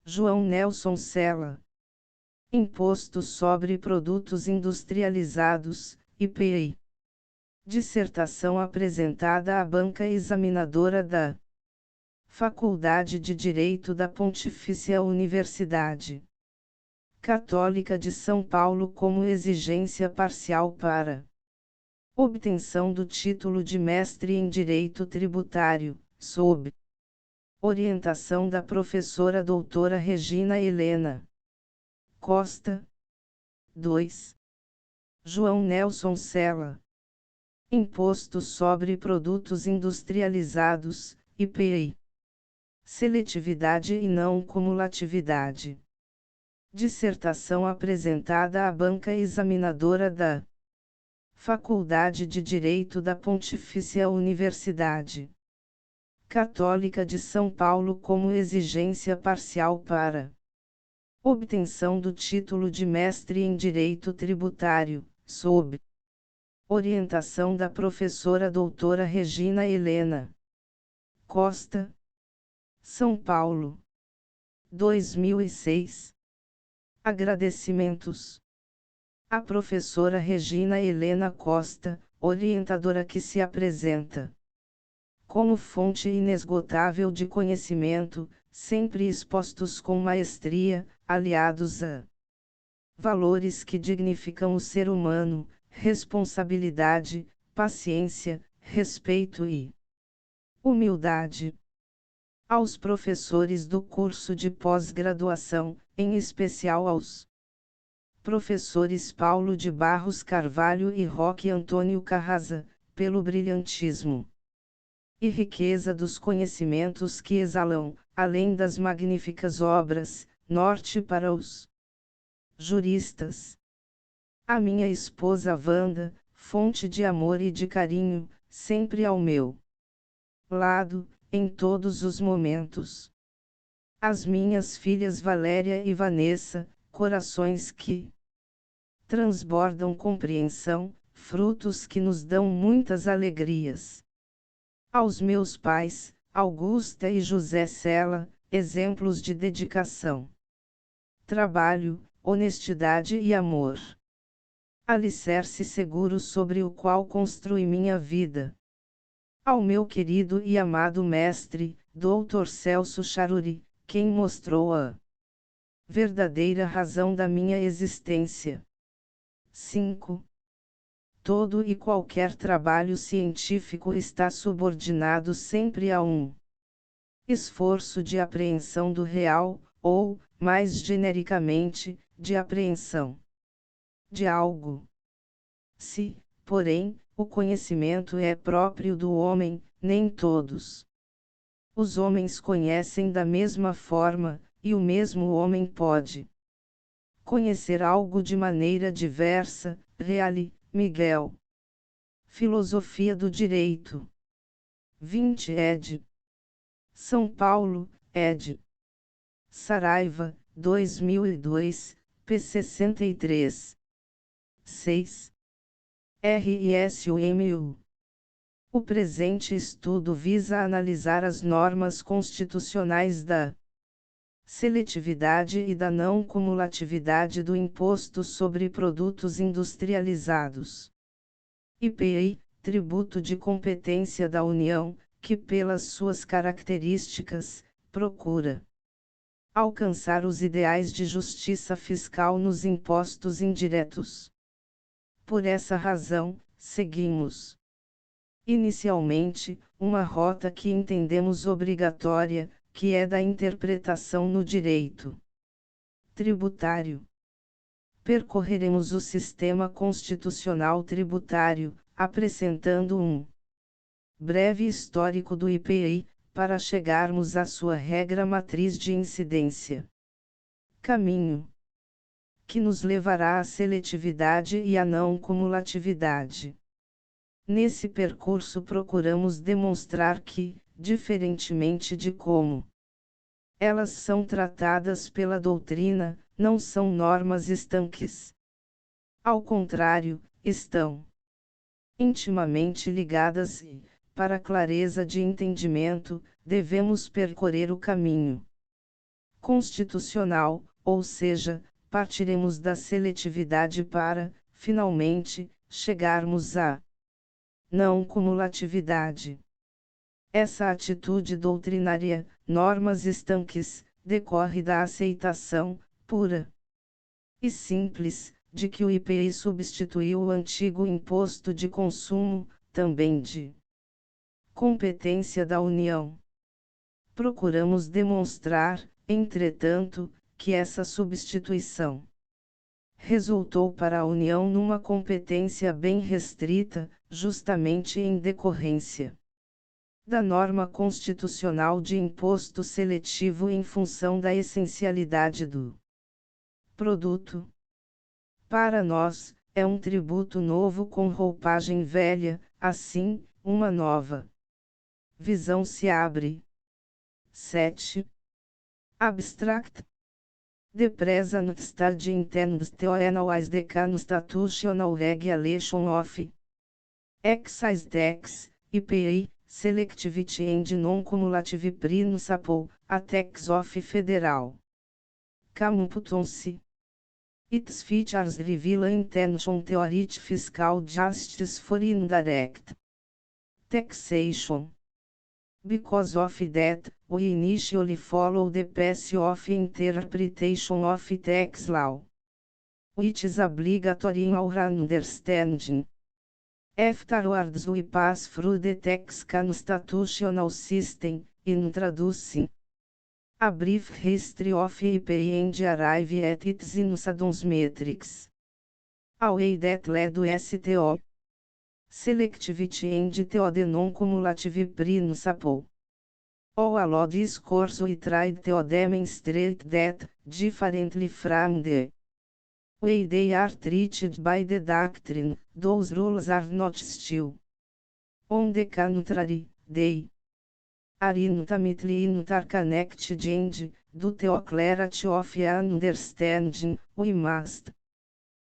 João Nelson Sela. Imposto sobre Produtos Industrializados, IPI. Dissertação apresentada à banca examinadora da Faculdade de Direito da Pontifícia Universidade Católica de São Paulo como exigência parcial para obtenção do título de mestre em Direito Tributário, sob orientação da professora doutora Regina Helena Costa. 2. João Nelson Sela. Imposto sobre Produtos Industrializados, IPI. Seletividade e não cumulatividade. Dissertação apresentada à banca examinadora da Faculdade de Direito da Pontifícia Universidade Católica de São Paulo como exigência parcial para obtenção do título de mestre em Direito Tributário, sob orientação da professora doutora Regina Helena Costa. São Paulo. 2006. Agradecimentos à professora Regina Helena Costa, orientadora que se apresenta como fonte inesgotável de conhecimento, sempre expostos com maestria, aliados a valores que dignificam o ser humano, responsabilidade, paciência, respeito e humildade. Aos professores do curso de pós-graduação, em especial aos professores Paulo de Barros Carvalho e Roque Antônio Carraza, pelo brilhantismo e riqueza dos conhecimentos que exalam, além das magníficas obras, norte para os juristas. A minha esposa Wanda, fonte de amor e de carinho, sempre ao meu lado, em todos os momentos. As minhas filhas Valéria e Vanessa, corações que transbordam compreensão, frutos que nos dão muitas alegrias. Aos meus pais, Augusta e José Sela, exemplos de dedicação, trabalho, honestidade e amor. Alicerce seguro sobre o qual construí minha vida. Ao meu querido e amado mestre, Dr. Celso Charuri, quem mostrou a verdadeira razão da minha existência. 5. Todo e qualquer trabalho científico está subordinado sempre a um esforço de apreensão do real, ou, mais genericamente, de apreensão de algo. Se, porém, o conhecimento é próprio do homem, nem todos os homens conhecem da mesma forma, e o mesmo homem pode conhecer algo de maneira diversa. Reale, Miguel. Filosofia do Direito. 20 ed. São Paulo, ed. Saraiva, 2002, p. 63. 6. RISUMU. O presente estudo visa analisar as normas constitucionais da seletividade e da não cumulatividade do Imposto sobre Produtos Industrializados. IPI, tributo de competência da União, que pelas suas características, procura alcançar os ideais de justiça fiscal nos impostos indiretos. Por essa razão, seguimos inicialmente uma rota que entendemos obrigatória, que é da interpretação no direito tributário. Percorreremos o sistema constitucional tributário, apresentando um breve histórico do IPI, para chegarmos à sua regra matriz de incidência. Caminho que nos levará à seletividade e à não cumulatividade. Nesse percurso procuramos demonstrar que, diferentemente de como elas são tratadas pela doutrina, não são normas estanques. Ao contrário, estão intimamente ligadas e, para clareza de entendimento, devemos percorrer o caminho constitucional, ou seja, partiremos da seletividade para, finalmente, chegarmos à não cumulatividade. Essa atitude doutrinária, normas estanques, decorre da aceitação, pura e simples, de que o IPI substituiu o antigo imposto de consumo, também de competência da União. Procuramos demonstrar, entretanto, que essa substituição resultou para a União numa competência bem restrita, justamente em decorrência da norma constitucional de imposto seletivo em função da essencialidade do produto. Para nós, é um tributo novo com roupagem velha, assim, uma nova visão se abre. 7. Abstract. The present stage intends to analyze the constitutional regulation of excise tax, IPI, selectivity and non-cumulative principle, a tax of federal competency. Its features reveal intention theory fiscal justice for indirect taxation. Because of that, we initially follow the path of interpretation of tax law, which is obligatory in our understanding. Afterwards we pass through the tax constitutional system, introducing a brief history of IPI and arrive at its incidence metrics. A way that led to STO. Selectivity and the non-cumulative principle. All along this course we tried to demonstrate that, differently from the way they are treated by the doctrine, those rules are not still. On the contrary, they are intimately interconnected and, due to clarity of understanding, we must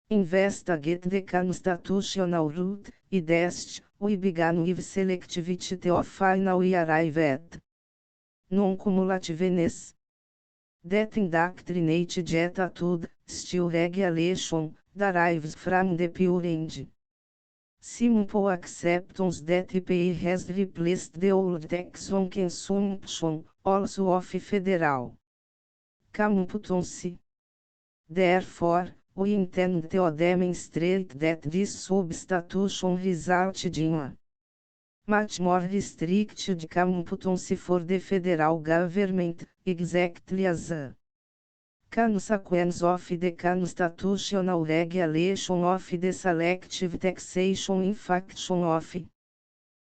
investigate the constitutional root, e dest, we began with selectivity to finally arrive at non-cumulativeness. That indoctrinated attitude, still regulation, derives from the pure and simple acceptance that IPI has replaced the old tax on consumption, also of federal competency. Therefore, we intend to demonstrate that this substitution resulted in a much more restricted competency for the federal government, exactly as a consequence of the constitutional regulation of the selective taxation in function of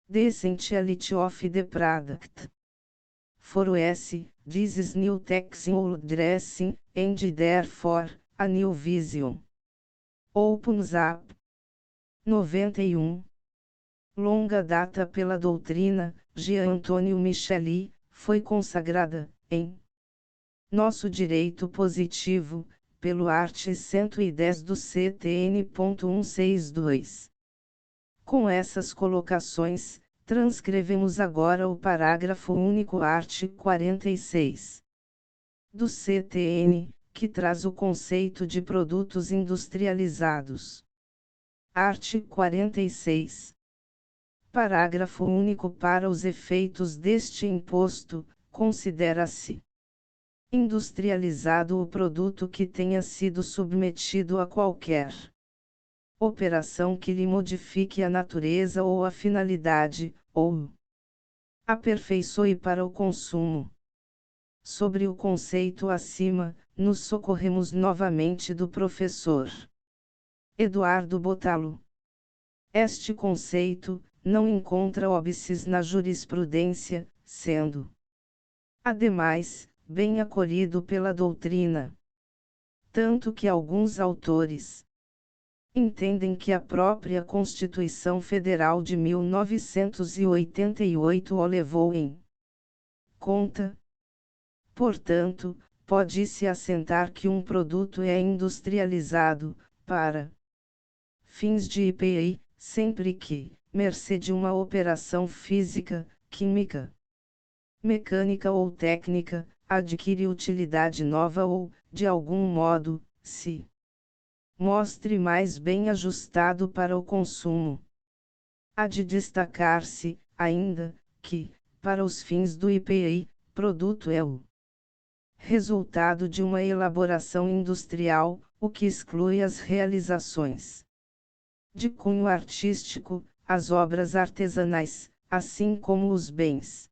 the essentiality of the product. For us, this is new tax in dressing, and therefore, a new vision opens up. 91. Longa data pela doutrina, Jean Antônio Micheli, foi consagrada, em nosso direito positivo, pelo art. 110 do CTN.162. Com essas colocações, transcrevemos agora o parágrafo único art. 46 do CTN, que traz o conceito de produtos industrializados. Art. 46. Parágrafo único. Para os efeitos deste imposto, considera-se industrializado o produto que tenha sido submetido a qualquer operação que lhe modifique a natureza ou a finalidade, ou aperfeiçoe para o consumo. Sobre o conceito acima, nos socorremos novamente do professor Eduardo Botalo. Este conceito não encontra óbices na jurisprudência, sendo, ademais, bem acolhido pela doutrina. Tanto que alguns autores entendem que a própria Constituição Federal de 1988 o levou em conta. Portanto, pode-se assentar que um produto é industrializado, para fins de IPI, sempre que, mercê de uma operação física, química, mecânica ou técnica, adquire utilidade nova ou, de algum modo, se mostre mais bem ajustado para o consumo. Há de destacar-se, ainda, que, para os fins do IPI, produto é o resultado de uma elaboração industrial, o que exclui as realizações de cunho artístico, as obras artesanais, assim como os bens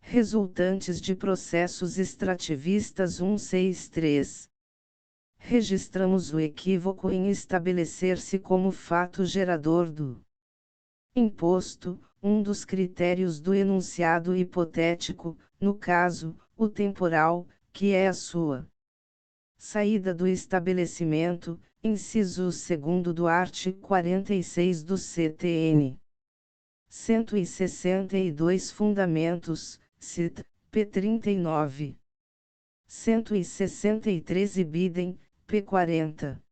resultantes de processos extrativistas 163. Registramos o equívoco em estabelecer-se como fato gerador do imposto, um dos critérios do enunciado hipotético, no caso, o temporal, que é a sua saída do estabelecimento, inciso 2º do artigo 46 do CTN. 162 Fundamentos, cit. p. 39. 163 Ibidem, p. 40.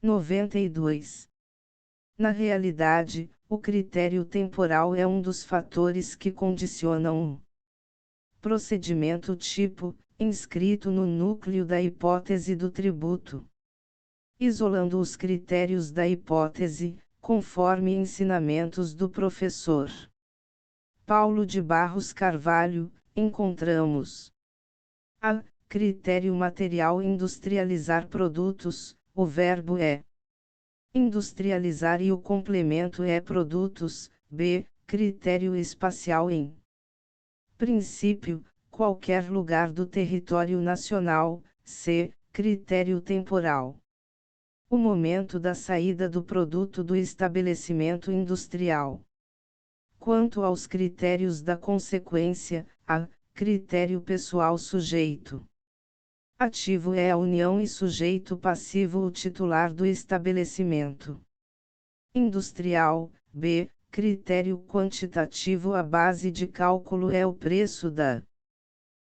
92. Na realidade, o critério temporal é um dos fatores que condicionam um procedimento tipo, inscrito no núcleo da hipótese do tributo. Isolando os critérios da hipótese, conforme ensinamentos do professor Paulo de Barros Carvalho, encontramos a. Critério material industrializar produtos, o verbo é industrializar e o complemento é produtos. B. Critério espacial em princípio, qualquer lugar do território nacional. C. Critério temporal. O momento da saída do produto do estabelecimento industrial. Quanto aos critérios da consequência, a. Critério pessoal sujeito ativo é a união e sujeito passivo o titular do estabelecimento industrial. B. Critério quantitativo a base de cálculo é o preço da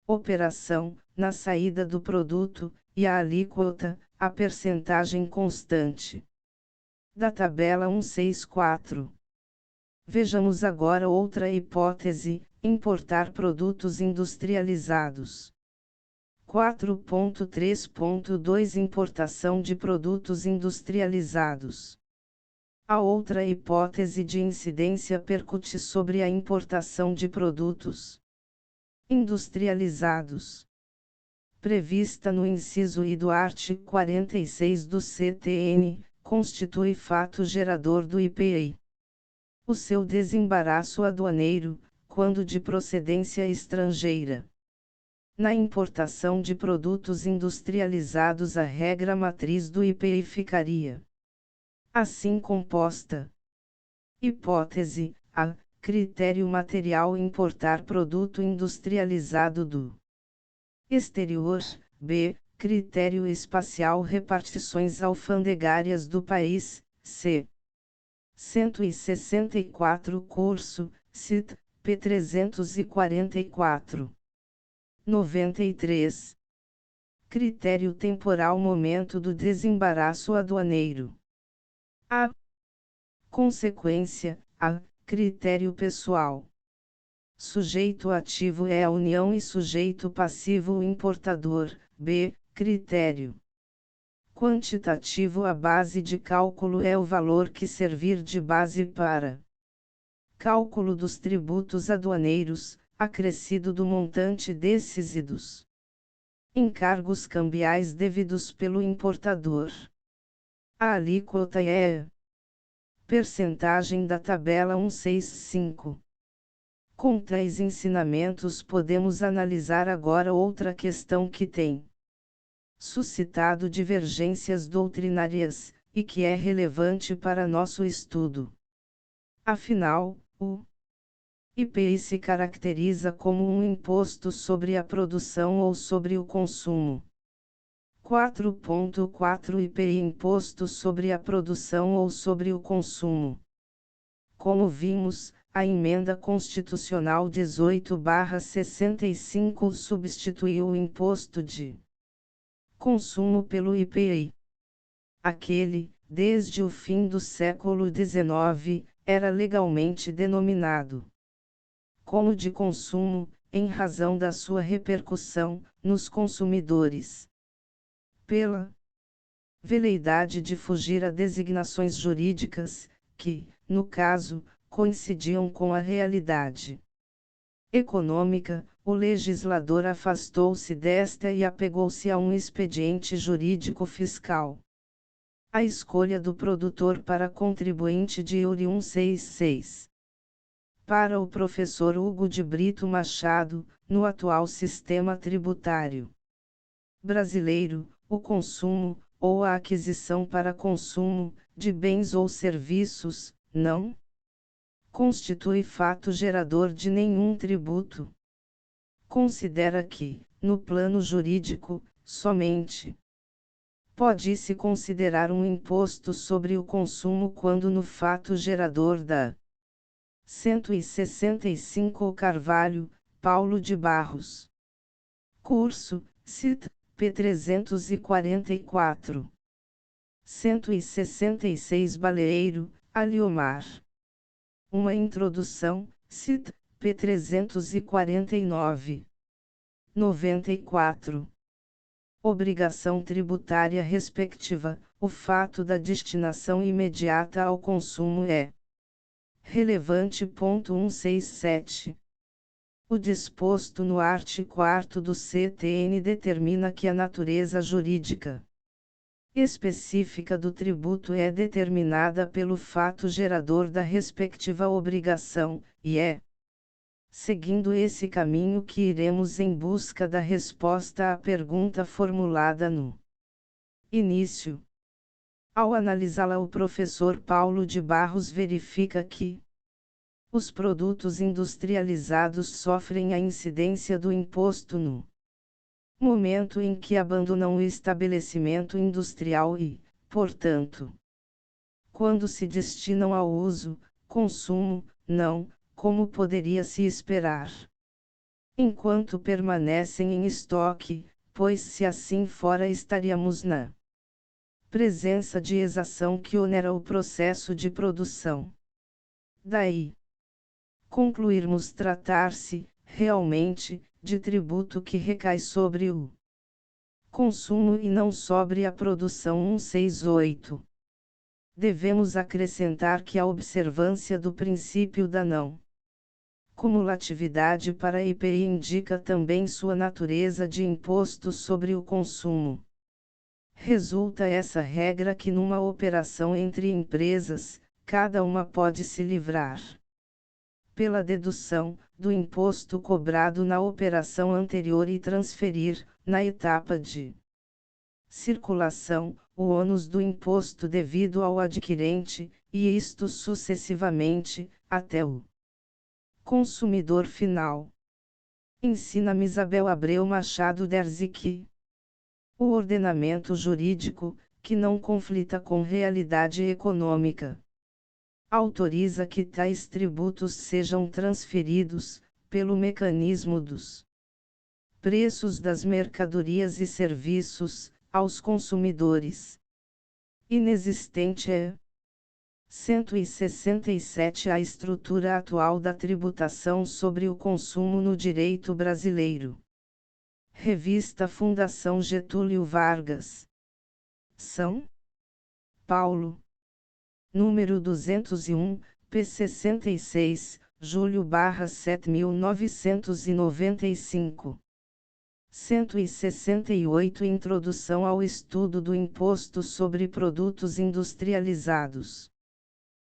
operação, na saída do produto, e a alíquota, a percentagem constante da tabela 164. Vejamos agora outra hipótese: importar produtos industrializados. 4.3.2 Importação de produtos industrializados. A outra hipótese de incidência percute sobre a importação de produtos industrializados, prevista no inciso I do artigo 46 do CTN, constitui fato gerador do IPI. O seu desembaraço aduaneiro, quando de procedência estrangeira. Na importação de produtos industrializados, a regra matriz do IPI ficaria assim composta. Hipótese A. Critério material importar produto industrializado do exterior. B. Critério espacial repartições alfandegárias do país. C. 164 Curso, cit. p. 344. 93. Critério temporal momento do desembaraço aduaneiro. A. Consequência. A. Critério pessoal. Sujeito ativo é a união e sujeito passivo o importador. B. Critério quantitativo a base de cálculo é o valor que servir de base para cálculo dos tributos aduaneiros, acrescido do montante desses e dos encargos cambiais devidos pelo importador. A alíquota é percentagem da tabela 165. Com tais ensinamentos podemos analisar agora outra questão que tem suscitado divergências doutrinárias, e que é relevante para nosso estudo. Afinal, o IPI se caracteriza como um imposto sobre a produção ou sobre o consumo. 4.4 IPI Imposto sobre a produção ou sobre o consumo. Como vimos, a Emenda Constitucional 18/65 substituiu o imposto de consumo pelo IPI. Aquele, desde o fim do século XIX, era legalmente denominado como de consumo, em razão da sua repercussão nos consumidores. Pela veleidade de fugir a designações jurídicas, que, no caso, coincidiam com a realidade econômica, o legislador afastou-se desta e apegou-se a um expediente jurídico fiscal. A escolha do produtor para contribuinte de IURI 166. Para o professor Hugo de Brito Machado, no atual sistema tributário brasileiro, o consumo, ou a aquisição para consumo, de bens ou serviços, não constitui fato gerador de nenhum tributo. Considera que, no plano jurídico, somente pode-se considerar um imposto sobre o consumo quando no fato gerador da 165 Carvalho, Paulo de Barros. Curso, CIT, P344. 166 Baleeiro, Aliomar. Uma introdução, CIT, P349. 94. Obrigação tributária respectiva, o fato da destinação imediata ao consumo é relevante. 167. O disposto no art. 4º do CTN determina que a natureza jurídica específica do tributo é determinada pelo fato gerador da respectiva obrigação, e é seguindo esse caminho que iremos em busca da resposta à pergunta formulada no início. Ao analisá-la, o professor Paulo de Barros verifica que os produtos industrializados sofrem a incidência do imposto no momento em que abandonam o estabelecimento industrial e, portanto, quando se destinam ao uso, consumo, não, como poderia se esperar, enquanto permanecem em estoque, pois se assim fora estaríamos na presença de exação que onera o processo de produção. Daí concluirmos tratar-se, realmente, de tributo que recai sobre o consumo e não sobre a produção. 168. Devemos acrescentar que a observância do princípio da não cumulatividade para a IPI indica também sua natureza de imposto sobre o consumo. Resulta essa regra que numa operação entre empresas, cada uma pode se livrar pela dedução do imposto cobrado na operação anterior e transferir, na etapa de circulação, o ônus do imposto devido ao adquirente, e isto sucessivamente, até o consumidor final. Ensina-me Isabel Abreu Machado Derzi que o ordenamento jurídico, que não conflita com realidade econômica, autoriza que tais tributos sejam transferidos, pelo mecanismo dos preços das mercadorias e serviços, aos consumidores. Inexistente é 167 a estrutura atual da tributação sobre o consumo no direito brasileiro. Revista Fundação Getúlio Vargas. São Paulo. Número 201, p. 66, Julho/7.995. 168 Introdução ao estudo do imposto sobre produtos industrializados.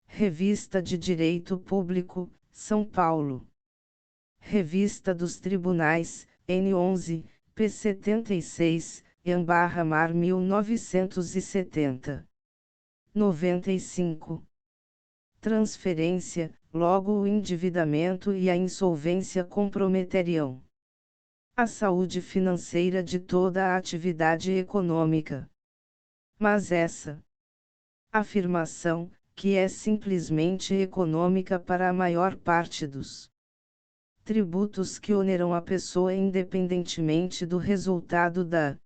Revista de Direito Público, São Paulo. Revista dos Tribunais, N11, p. 76, Ian/Mar 1970. 95. Transferência, logo o endividamento e a insolvência comprometeriam a saúde financeira de toda a atividade econômica. Mas essa afirmação, que é simplesmente econômica para a maior parte dos tributos que oneram a pessoa independentemente do resultado da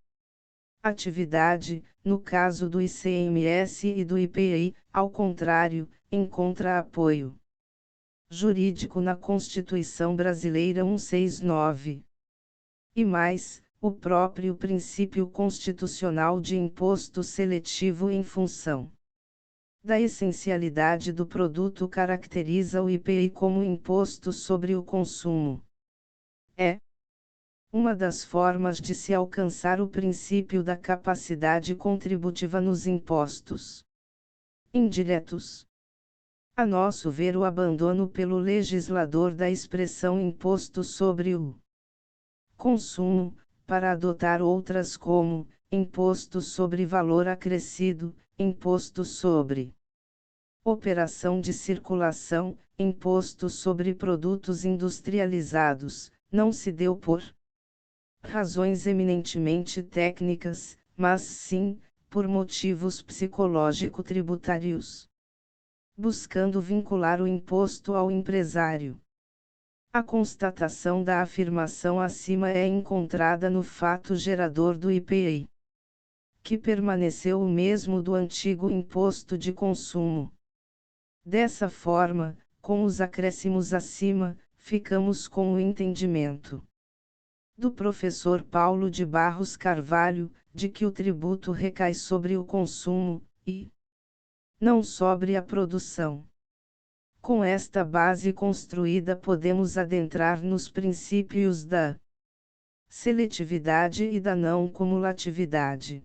atividade, no caso do ICMS e do IPI, ao contrário, encontra apoio jurídico na Constituição Brasileira 169. E mais, o próprio princípio constitucional de imposto seletivo em função da essencialidade do produto caracteriza o IPI como imposto sobre o consumo. É uma das formas de se alcançar o princípio da capacidade contributiva nos impostos indiretos. A nosso ver, o abandono pelo legislador da expressão imposto sobre o consumo, para adotar outras como imposto sobre valor acrescido, imposto sobre operação de circulação, imposto sobre produtos industrializados, não se deu por razões eminentemente técnicas, mas sim, por motivos psicológico-tributários, buscando vincular o imposto ao empresário. A constatação da afirmação acima é encontrada no fato gerador do IPI, que permaneceu o mesmo do antigo imposto de consumo. Dessa forma, com os acréscimos acima, ficamos com o entendimento do professor Paulo de Barros Carvalho, de que o tributo recai sobre o consumo, e não sobre a produção. Com esta base construída, podemos adentrar nos princípios da seletividade e da não cumulatividade.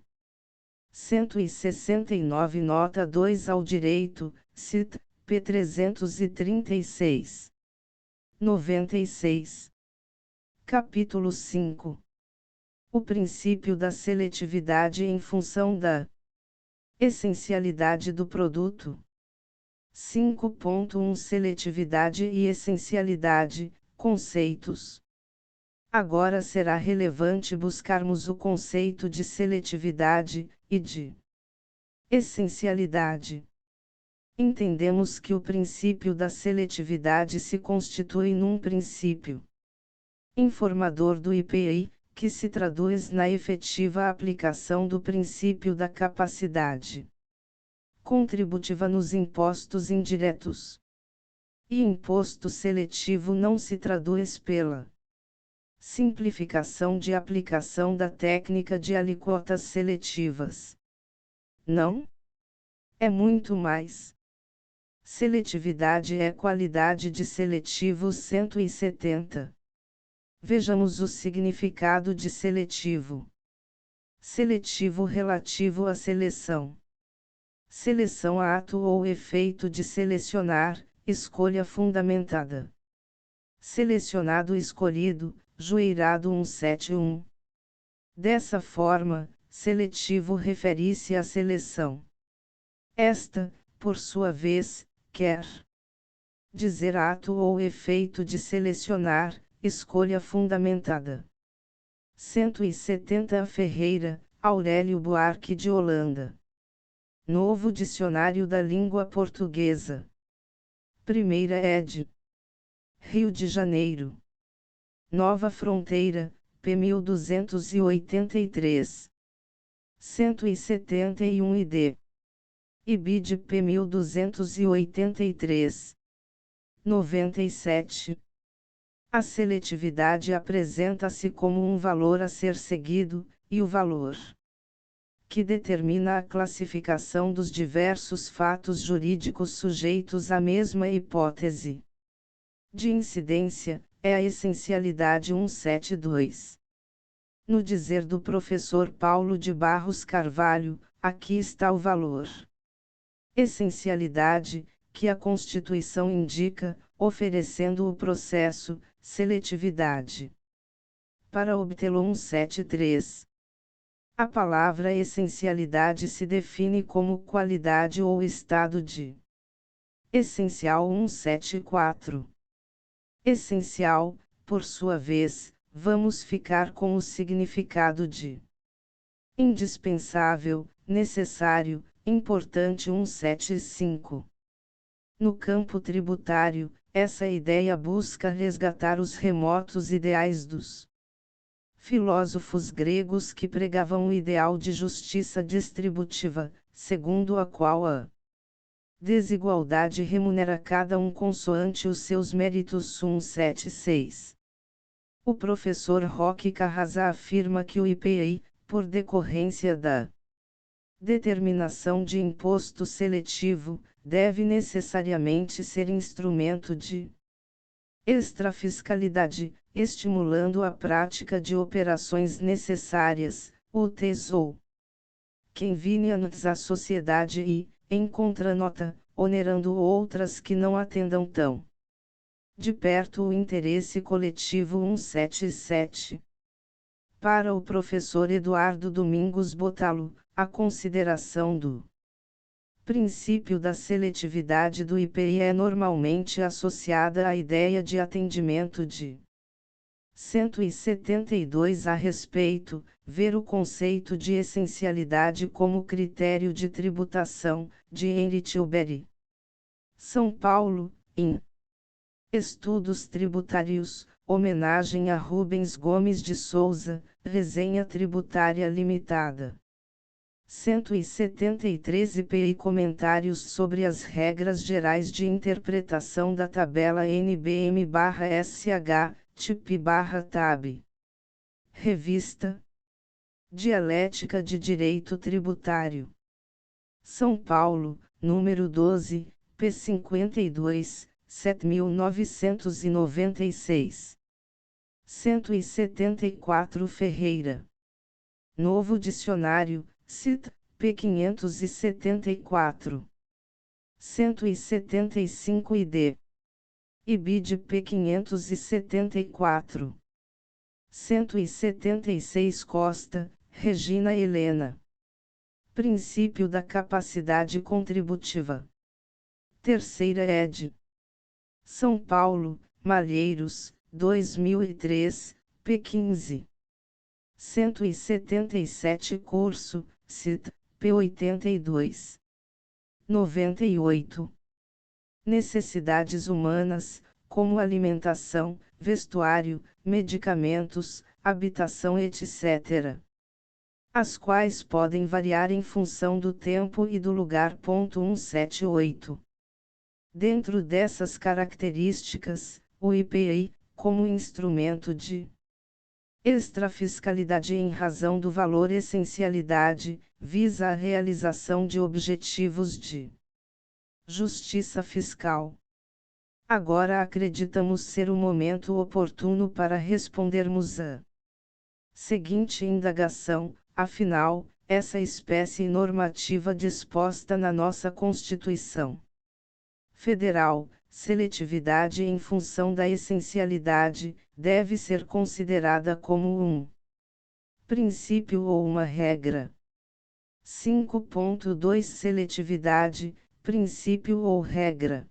169 Nota 2 ao direito, cit. P. 336. 96. Capítulo 5. O princípio da seletividade em função da essencialidade do produto. 5.1 Seletividade e essencialidade, conceitos. Agora será relevante buscarmos o conceito de seletividade e de essencialidade. Entendemos que o princípio da seletividade se constitui num princípio informador do IPI, que se traduz na efetiva aplicação do princípio da capacidade contributiva nos impostos indiretos. E imposto seletivo não se traduz pela simplificação de aplicação da técnica de alíquotas seletivas. Não? É muito mais. Seletividade é qualidade de seletivo 170. Vejamos o significado de seletivo. Seletivo relativo à seleção. Seleção ato ou efeito de selecionar, escolha fundamentada. Selecionado escolhido, Jueirado 171. Dessa forma, seletivo refere-se à seleção. Esta, por sua vez, quer dizer ato ou efeito de selecionar, escolha fundamentada. 170 Ferreira, Aurélio Buarque de Holanda. Novo Dicionário da Língua Portuguesa. Primeira ed. Rio de Janeiro. Nova Fronteira, p. 1283. 171 id. IBID p. 1283. 97. A seletividade apresenta-se como um valor a ser seguido, e o valor que determina a classificação dos diversos fatos jurídicos sujeitos à mesma hipótese de incidência, é a essencialidade 172. No dizer do professor Paulo de Barros Carvalho, aqui está o valor. Essencialidade, que a Constituição indica, oferecendo o processo, seletividade. Para obtê-lo 173. A palavra essencialidade se define como qualidade ou estado de essencial 174. Essencial, por sua vez, vamos ficar com o significado de indispensável, necessário, importante 175. No campo tributário, essa ideia busca resgatar os remotos ideais dos filósofos gregos que pregavam o ideal de justiça distributiva, segundo a qual a Desigualdade remunera cada um consoante os seus méritos. 176. O professor Roque Carrasa afirma que o IPI, por decorrência da determinação de imposto seletivo, deve necessariamente ser instrumento de extrafiscalidade, estimulando a prática de operações necessárias, úteis ou convenientes à sociedade e, em contranota, onerando outras que não atendam tão de perto o interesse coletivo. 177. Para o professor Eduardo Domingos Botalo, a consideração do princípio da seletividade do IPI é normalmente associada à ideia de atendimento de 172 a respeito, ver o conceito de essencialidade como critério de tributação, de Henry Tilbury. São Paulo, in. Estudos Tributários, homenagem a Rubens Gomes de Souza, Resenha Tributária Limitada. 173 IPI Comentários sobre as regras gerais de interpretação da tabela NBM/SH, TIP/TAB. Revista Dialética de Direito Tributário. São Paulo, número 12, p. 52, 7996. 174 Ferreira. Novo Dicionário, CIT, p. 574. 175 ID. IBID p. 574. 176 Costa, Regina Helena. Princípio da capacidade contributiva. Terceira ed. São Paulo, Malheiros, 2003, p. 15. 177 Curso, CIT, p. 82. 98. Necessidades humanas, como alimentação, vestuário, medicamentos, habitação etc. As quais podem variar em função do tempo e do lugar. 178. Dentro dessas características, o IPI, como instrumento de extrafiscalidade em razão do valor essencialidade, visa a realização de objetivos de justiça fiscal. Agora acreditamos ser o momento oportuno para respondermos a seguinte indagação: afinal, essa espécie normativa disposta na nossa Constituição Federal, seletividade em função da essencialidade, deve ser considerada como um princípio ou uma regra. 5.2 Seletividade, princípio ou regra.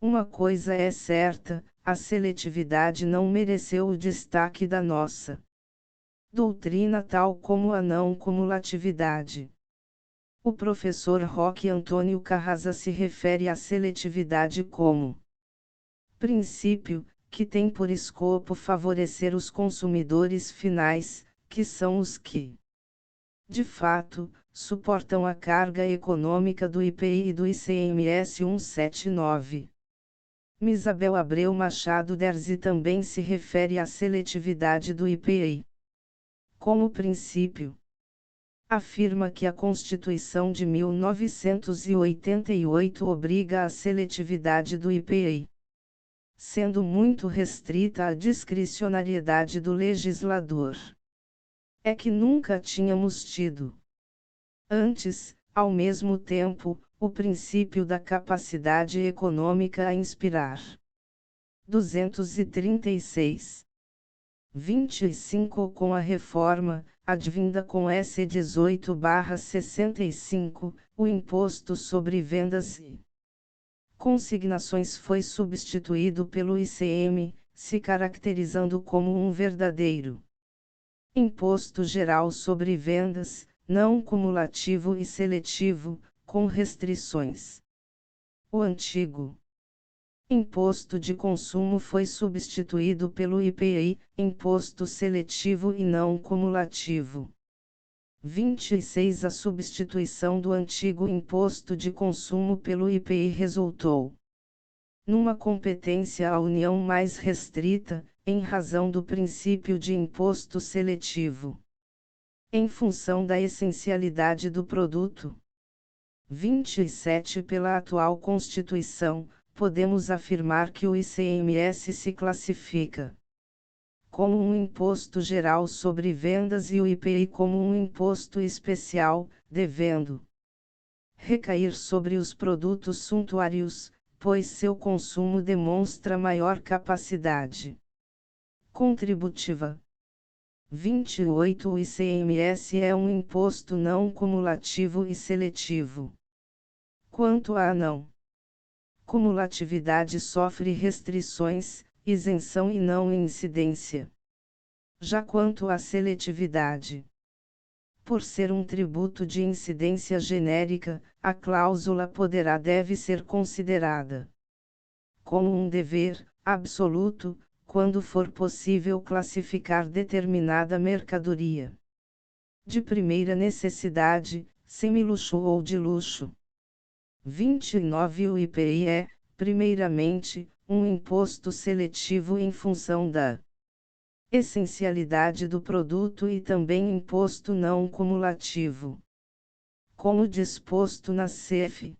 Uma coisa é certa, a seletividade não mereceu o destaque da nossa doutrina, tal como a não cumulatividade. O professor Roque Antônio Carrasa se refere à seletividade como princípio, que tem por escopo favorecer os consumidores finais, que são os que, de fato, suportam a carga econômica do IPI e do ICMS. 179. Misabel Abreu Machado Derzi também se refere à seletividade do IPI como princípio. Afirma que a Constituição de 1988 obriga a seletividade do IPI, sendo muito restrita a discricionariedade do legislador. É que nunca tínhamos tido antes, ao mesmo tempo, o princípio da capacidade econômica a inspirar. 236. 25 Com a reforma, advinda com S. 18/65, o imposto sobre vendas e consignações foi substituído pelo ICM, se caracterizando como um verdadeiro imposto geral sobre vendas, não cumulativo e seletivo, com restrições. O antigo imposto de consumo foi substituído pelo IPI, imposto seletivo e não cumulativo. 26 A substituição do antigo imposto de consumo pelo IPI resultou numa competência à União mais restrita, em razão do princípio de imposto seletivo. Em função da essencialidade do produto. 27 Pela atual Constituição, podemos afirmar que o ICMS se classifica como um imposto geral sobre vendas e o IPI como um imposto especial, devendo recair sobre os produtos suntuários, pois seu consumo demonstra maior capacidade contributiva. 28 O ICMS é um imposto não cumulativo e seletivo. Quanto à não cumulatividade, sofre restrições, isenção e não incidência. Já quanto à seletividade, por ser um tributo de incidência genérica, a cláusula deve ser considerada como um dever absoluto, quando for possível classificar determinada mercadoria de primeira necessidade, semiluxo ou de luxo. 29 O IPI é, primeiramente, um imposto seletivo em função da essencialidade do produto e também imposto não cumulativo. Como disposto na CEF,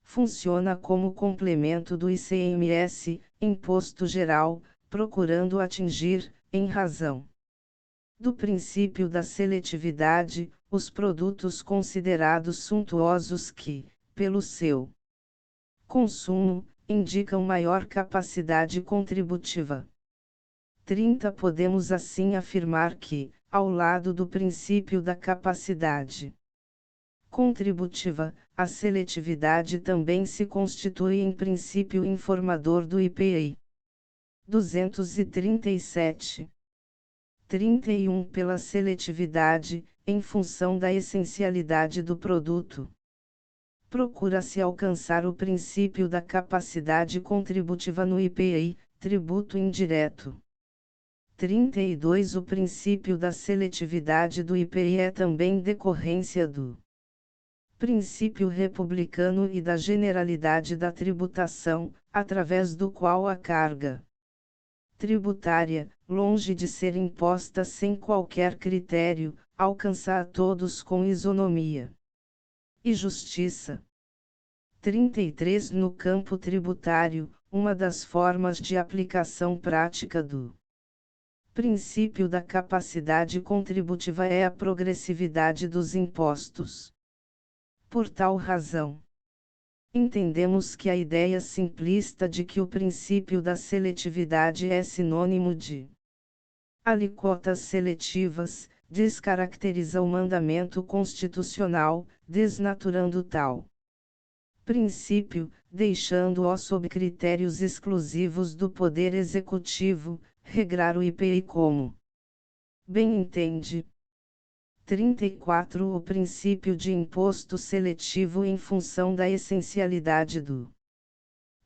funciona como complemento do ICMS, Imposto Geral, procurando atingir, em razão do princípio da seletividade, os produtos considerados suntuosos que, pelo seu consumo, indicam maior capacidade contributiva. 30 Podemos assim afirmar que, ao lado do princípio da capacidade contributiva, a seletividade também se constitui em princípio informador do IPI. 237. 31 Pela seletividade, em função da essencialidade do produto, procura-se alcançar o princípio da capacidade contributiva no IPI, tributo indireto. 32 O princípio da seletividade do IPI é também decorrência do princípio republicano e da generalidade da tributação, através do qual a carga tributária, longe de ser imposta sem qualquer critério, alcança a todos com isonomia e justiça. 33 No campo tributário, uma das formas de aplicação prática do princípio da capacidade contributiva é a progressividade dos impostos. Por tal razão, entendemos que a ideia simplista de que o princípio da seletividade é sinônimo de alíquotas seletivas, descaracteriza o mandamento constitucional, desnaturando tal princípio, deixando-o sob critérios exclusivos do Poder Executivo, regrar o IPI como bem entende. 34 O princípio de imposto seletivo em função da essencialidade do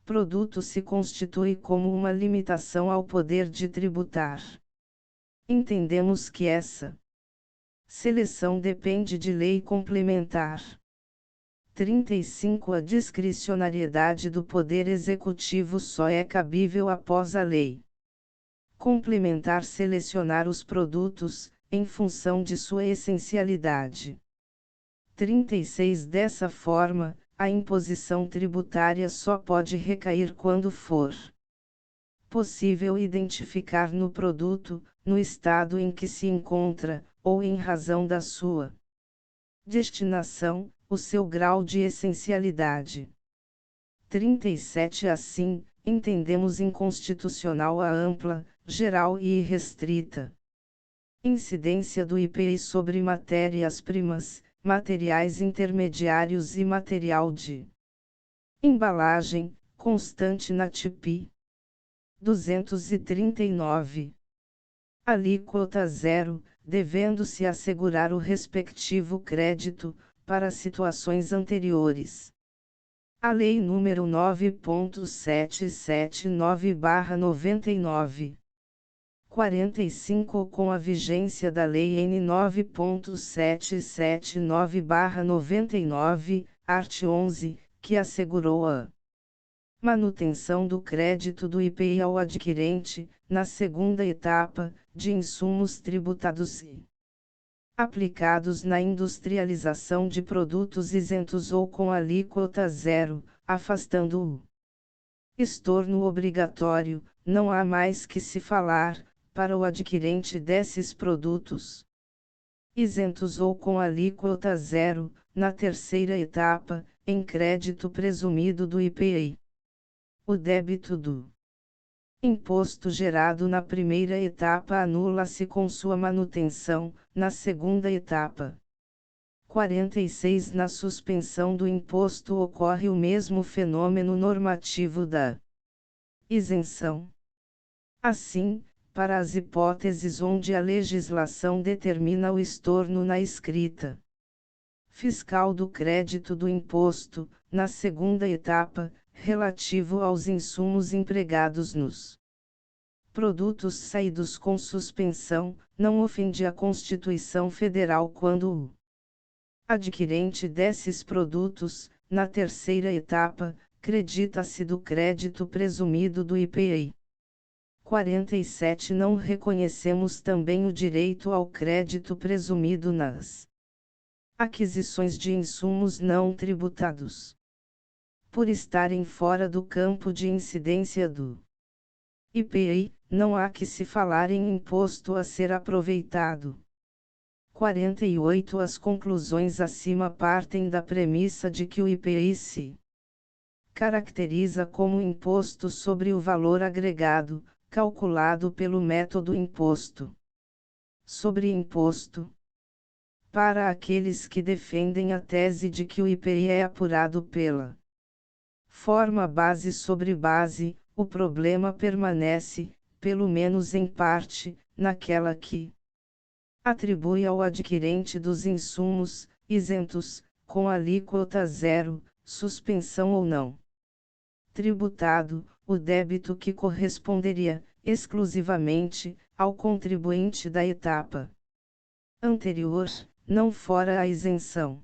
produto se constitui como uma limitação ao poder de tributar. Entendemos que essa seleção depende de lei complementar. 35 A discricionariedade do Poder Executivo só é cabível após a lei complementar selecionar os produtos, em função de sua essencialidade. 36 Dessa forma, a imposição tributária só pode recair quando for possível identificar no produto, no estado em que se encontra, ou em razão da sua destinação, o seu grau de essencialidade. 37 Assim, entendemos inconstitucional a ampla, geral e irrestrita incidência do IPI sobre matérias-primas, materiais intermediários e material de embalagem, constante na TIP. 239. Alíquota zero, devendo-se assegurar o respectivo crédito, para situações anteriores. A Lei nº 9.779/99. 45 com a vigência da Lei N 9.779/99, art. 11, que assegurou a manutenção do crédito do IPI ao adquirente, na segunda etapa, de insumos tributados e aplicados na industrialização de produtos isentos ou com alíquota zero, afastando o estorno obrigatório. Não há mais que se falar, para o adquirente desses produtos isentos ou com alíquota zero, na terceira etapa, em crédito presumido do IPI. O débito do imposto gerado na primeira etapa anula-se com sua manutenção, na segunda etapa. 46 Na suspensão do imposto ocorre o mesmo fenômeno normativo da isenção. Assim, para as hipóteses onde a legislação determina o estorno na escrita fiscal do crédito do imposto, na segunda etapa, relativo aos insumos empregados nos produtos saídos com suspensão, não ofende a Constituição Federal quando o adquirente desses produtos, na terceira etapa, credita-se do crédito presumido do IPI. 47 Não reconhecemos também o direito ao crédito presumido nas aquisições de insumos não tributados, por estarem fora do campo de incidência do IPI, não há que se falar em imposto a ser aproveitado. 48 As conclusões acima partem da premissa de que o IPI se caracteriza como imposto sobre o valor agregado, calculado pelo método imposto sobre imposto. Para aqueles que defendem a tese de que o IPI é apurado pela forma base sobre base, o problema permanece, pelo menos em parte, naquela que atribui ao adquirente dos insumos, isentos, com alíquota zero, suspensão ou não tributado, o débito que corresponderia, exclusivamente, ao contribuinte da etapa anterior, não fora a isenção.